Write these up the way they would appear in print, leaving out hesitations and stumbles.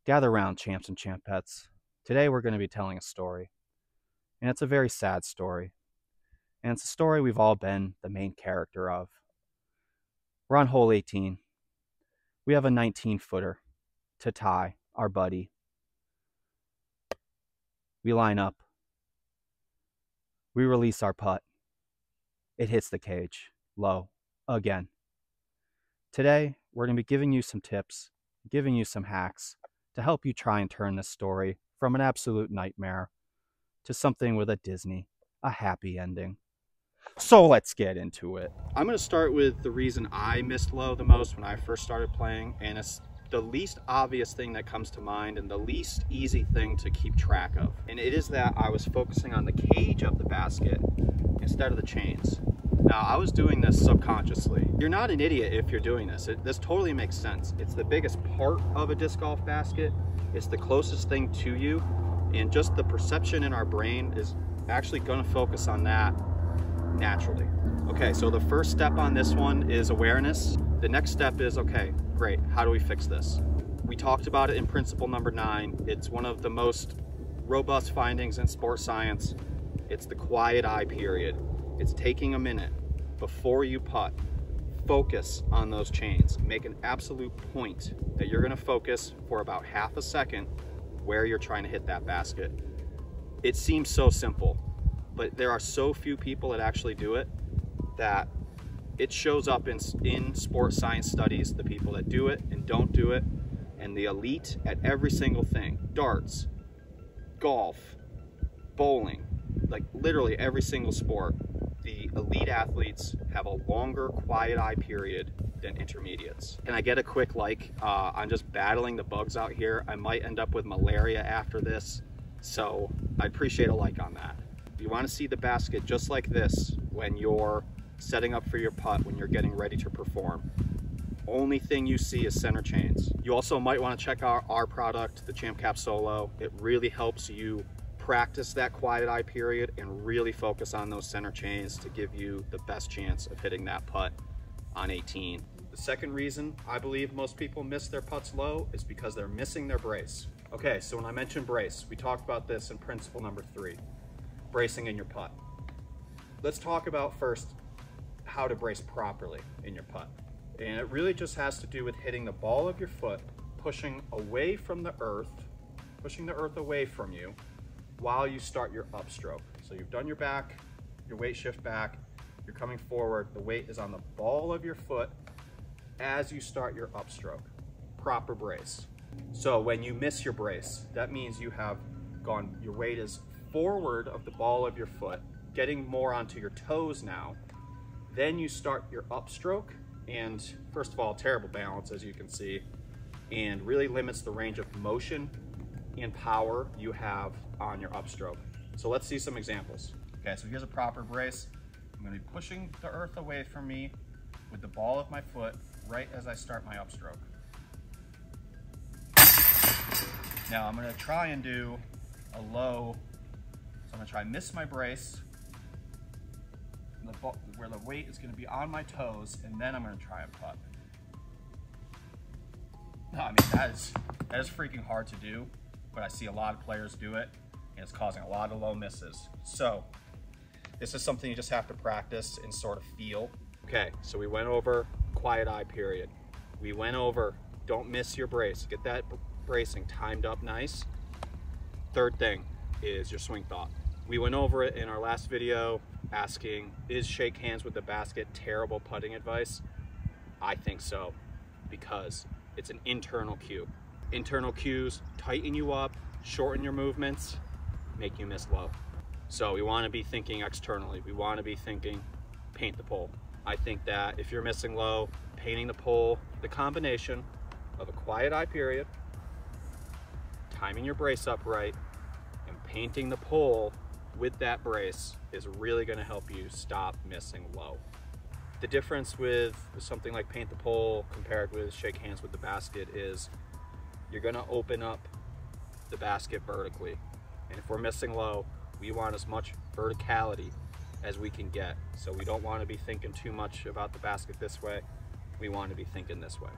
Gather round, champs and champettes. Today we're going to be telling a story, and it's a very sad story, and it's a story we've all been the main character of. We're on hole 18. We have a 19-footer to tie our buddy. We line up. We release our putt. It hits the cage, low, again. Today, we're going to be giving you some tips, giving you some hacks to help you try and turn this story from an absolute nightmare to something with a happy ending. So let's get into it. I'm going to start with the reason I missed low the most when I first started playing, and it's the least obvious thing that comes to mind and the least easy thing to keep track of. And it is that I was focusing on the cage of the basket instead of the chains. Now, I was doing this subconsciously. You're not an idiot if you're doing this. This totally makes sense. It's the biggest part of a disc golf basket. It's the closest thing to you. And just the perception in our brain is actually going to focus on that naturally. Okay, so the first step on this one is awareness. The next step is, okay, great, how do we fix this? We talked about it in principle number 9. It's one of the most robust findings in sports science. It's the quiet eye period. It's taking a minute before you putt. Focus on those chains. Make an absolute point that you're going to focus for about half a second where you're trying to hit that basket. It seems so simple, but there are so few people that actually do it that it shows up in sports science studies, the people that do it and don't do it, and the elite at every single thing. Darts, golf, bowling, like literally every single sport. The elite athletes have a longer quiet eye period than intermediates. Can I get a quick like? I'm just battling the bugs out here. I might end up with malaria after this, so I appreciate a like on that. You want to see the basket just like this when you're setting up for your putt, when you're getting ready to perform. Only thing you see is center chains. You also might want to check out our product, the Champ Cap Solo. It really helps you practice that quiet eye period and really focus on those center chains to give you the best chance of hitting that putt on 18. The second reason I believe most people miss their putts low is because they're missing their brace. Okay, so when I mentioned brace, we talked about this in principle number 3, bracing in your putt. Let's talk about first how to brace properly in your putt. And it really just has to do with hitting the ball of your foot, pushing away from the earth, pushing the earth away from you while you start your upstroke. So you've done your back, your weight shift back, you're coming forward, the weight is on the ball of your foot as you start your upstroke. Proper brace. So when you miss your brace, that means you have gone, your weight is forward of the ball of your foot, getting more onto your toes now. Then you start your upstroke, and first of all, terrible balance as you can see, and really limits the range of motion and power you have on your upstroke. So let's see some examples. Okay, so here's a proper brace. I'm going to be pushing the earth away from me with the ball of my foot right as I start my upstroke. Now I'm going to try and do a low, so I'm going to try and miss my brace where the weight is going to be on my toes, and then I'm going to try and putt. No, I mean, that is freaking hard to do, but I see a lot of players do it, and it's causing a lot of low misses. So this is something you just have to practice and sort of feel. Okay, so we went over quiet eye period. We went over don't miss your brace. Get that bracing timed up nice. Third thing is your swing thought. We went over it in our last video asking, is shake hands with the basket terrible putting advice? I think so, because it's an internal cue. Internal cues tighten you up, shorten your movements, make you miss low. So we want to be thinking externally. We want to be thinking paint the pole. I think that if you're missing low, painting the pole, the combination of a quiet eye period, timing your brace up right, and painting the pole with that brace is really going to help you stop missing low. The difference with something like paint the pole compared with shake hands with the basket is you're going to open up the basket vertically. And if we're missing low, we want as much verticality as we can get. So we don't want to be thinking too much about the basket this way. We want to be thinking this way.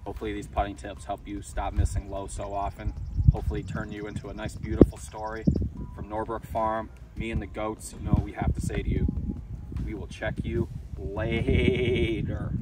Hopefully these putting tips help you stop missing low so often. Hopefully turn you into a nice, beautiful story. From Norbrook Farm, me and the goats, you know what we have to say to you. We will check you later.